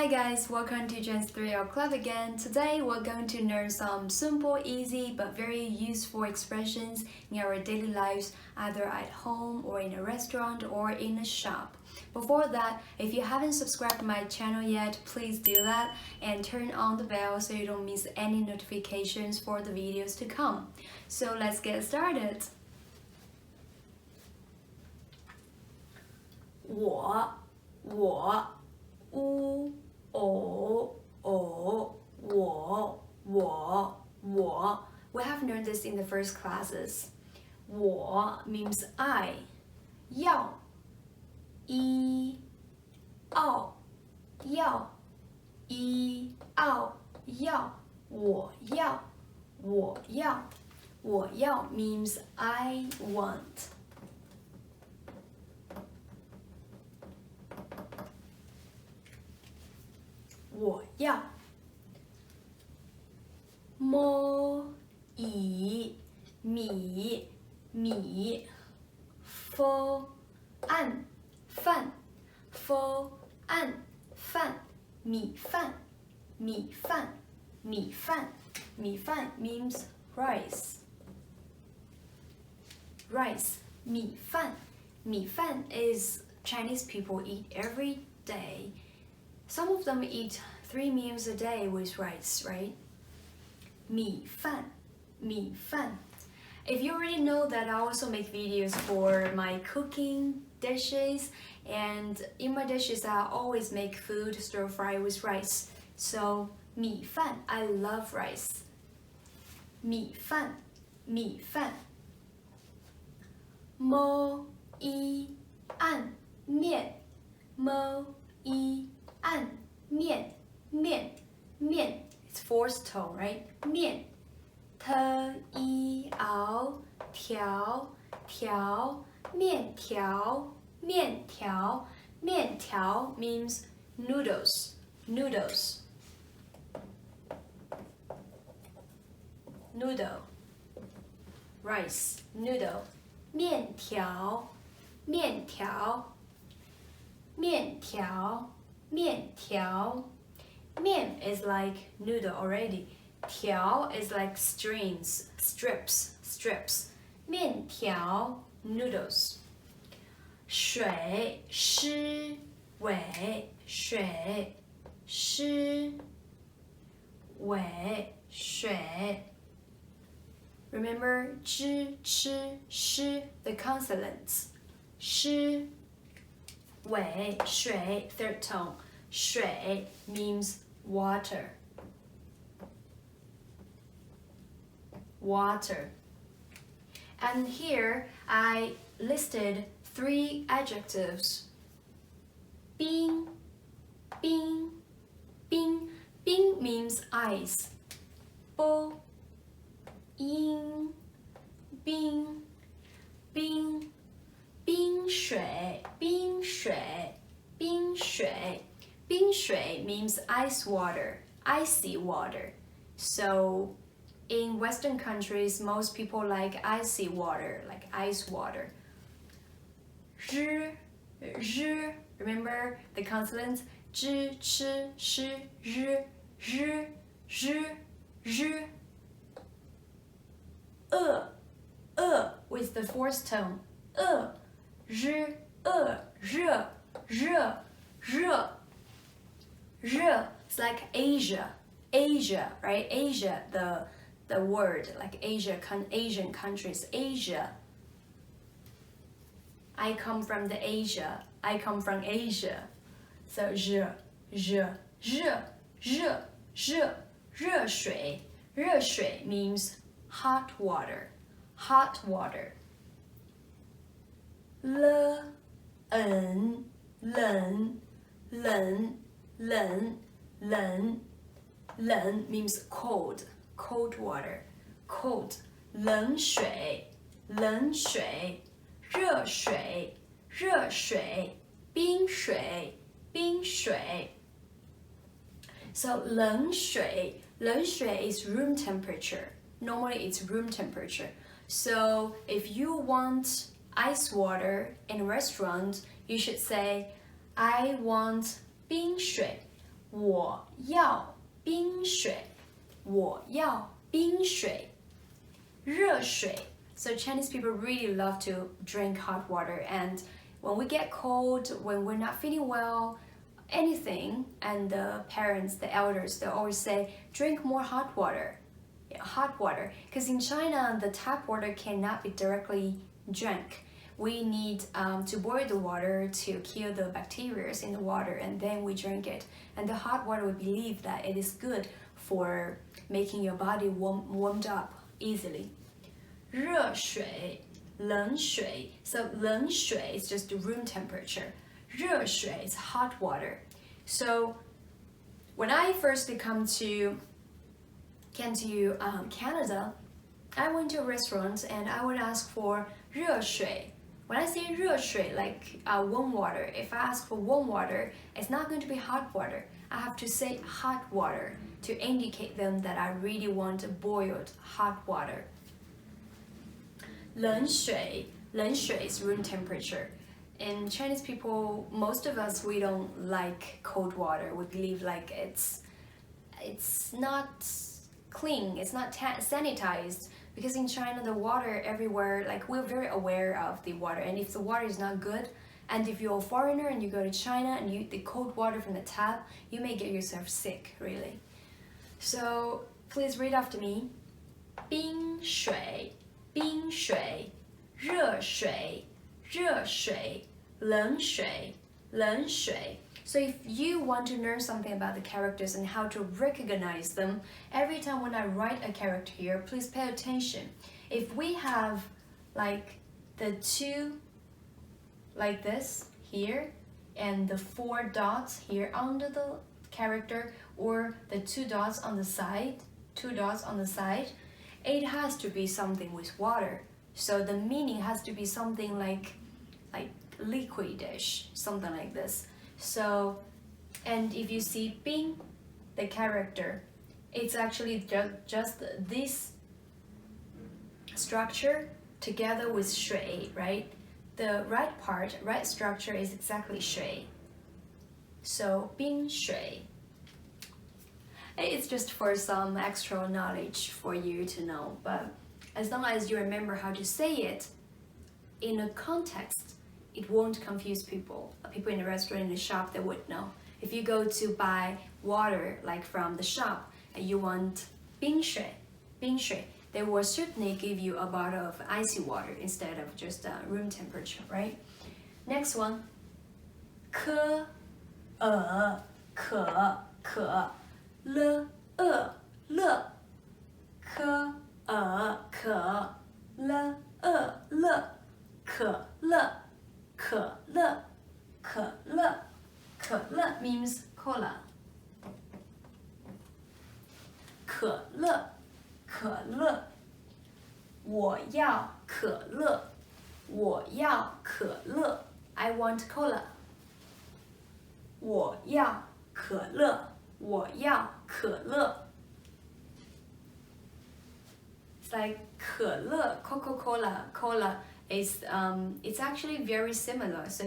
Hi guys, welcome to Jen's 3-Hour Club again. Today we're going to learn some simple, easy, but very useful expressions in our daily lives, either at home or in a restaurant or in a shop. Before that, if you haven't subscribed to my channel yet, please do that and turn on the bell so you don't miss any notifications for the videos to come. So let's get started. 我 u o o wo. We have learned this in the first classes. 我 means I. 要 一 ao 要 一 ao 要 我要 means I want. 我要 摸 以 米 fo 按 饭 fo 按饭 米饭 means rice. 米饭 is Chinese people eat every day. Some of them eat 3 meals a day with rice, right? 米饭 If you already know that I also make videos for my cooking dishes, and in my dishes I always make food stir fry with rice. So 米饭 I love rice. 米饭摸一按面 按面 it's forced tone, right? 面 t i ao 条面条 means noodles. Noodle, rice, noodle. 面条 面 is like noodle already. 条 is like strips. 面条 noodles. 水湿尾 水 Remember 知 吃 sh the consonants. 湿尾水 third tone. 水 means water. And here I listed 3 adjectives. 冰 means ice. 不 冰 冰水 means ice water, icy water. So in Western countries, most people like icy water, like ice water. 日 remember the consonants? 知 吃 sh 日 with the forced tone. 热 it's like Asia, right? Asia, the word, like Asia, Asian countries, Asia. I come from Asia. So 热水 means hot water. 冷 means cold water. 冷水热水冰水 So 冷水 is room temperature. Normally it's room temperature. So if you want ice water in a restaurant, you should say I want 冰水我要冰水我要冰水热水 So Chinese people really love to drink hot water, and when we get cold, when we're not feeling well, anything, and the parents, the elders, they always say, drink more hot water. Hot water, because in China, the tap water cannot be directly drank. We need to boil the water to kill the bacteria in the water, and then we drink it. And the hot water, we believe that it is good for making your body warmed up easily. 热水冷水 So 冷水 is just room temperature. 热水 is hot water. So when I first came to Canada, I went to a restaurant and I would ask for 热水. When I say 热水, like warm water, if I ask for warm water, it's not going to be hot water. I have to say hot water to indicate them that I really want boiled hot water. 冷水 is room temperature. And Chinese people, most of us, we don't like cold water. We believe like it's not clean, it's not sanitized, because in China the water everywhere, like we're very aware of the water, and if the water is not good, and if you're a foreigner and you go to China and you the cold water from the tap, you may get yourself sick, really. So please read after me. 冰水冰水热水热水冷水冷水 So if you want to learn something about the characters and how to recognize them, every time when I write a character here, please pay attention. If we have like the two like this here and the 4 dots here under the character, or the 2 dots on the side, it has to be something with water. So the meaning has to be something like liquidish, something like this. So, and if you see 冰, the character, it's actually just this structure together with 水, right? The right structure is exactly 水. So 冰水. It's just for some extra knowledge for you to know, but as long as you remember how to say it in a context, it won't confuse people. People in the restaurant, in the shop, they would know. If you go to buy water, like from the shop, and you want 冰水, they will certainly give you a bottle of icy water instead of just room temperature, right? Next one. 可乐乐可乐可乐 means cola. 可乐我要可乐 I want cola. 我要可乐 It's like 可乐 Coca-Cola is it's actually very similar, so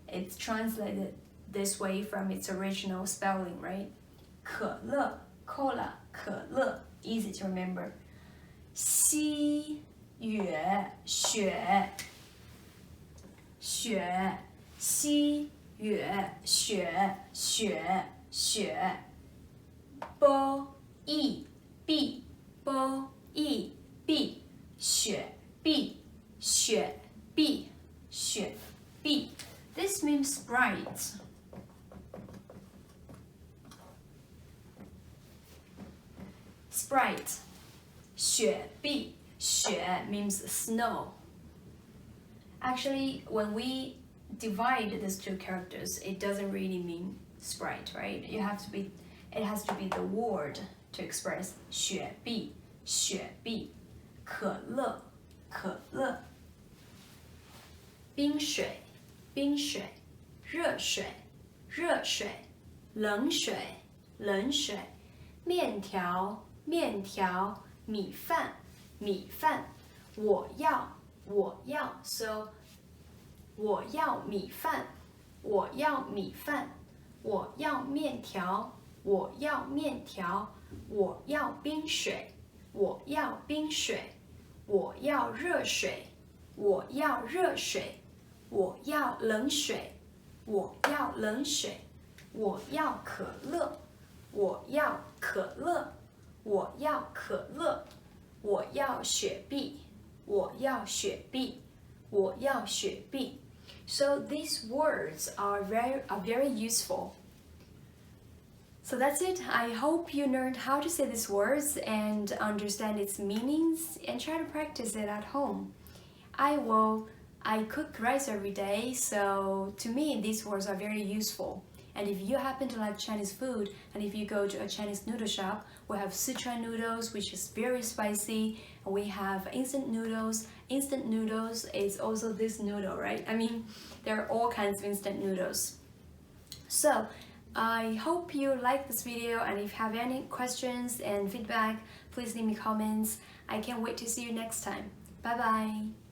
it's translated this way from its original spelling, right? 可乐 cola 可乐 easy to remember. 西月雪西月雪波易碧雪碧 This means Sprite. Sprite 雪碧 means snow. Actually, when we divide these two characters, it doesn't really mean Sprite, right? It has to be the word to express 雪碧可乐冰水热水冷水面条米饭我要 so 我要米饭我要面条我要面条，我要冰水，我要冰水，我要热水，我要热水，我要冷水，我要冷水，我要可乐，我要可乐，我要可乐，我要雪碧，我要雪碧，我要雪碧。So these words are very useful. So that's it. I hope you learned how to say these words and understand its meanings and try to practice it at home. I cook rice every day, so to me these words are very useful. And if you happen to like Chinese food, and if you go to a Chinese noodle shop, we have Sichuan noodles, which is very spicy. We have instant noodles. Instant noodles is also this noodle, right? I mean, there are all kinds of instant noodles. So, I hope you like this video, and if you have any questions and feedback, please leave me comments. I can't wait to see you next time. Bye bye!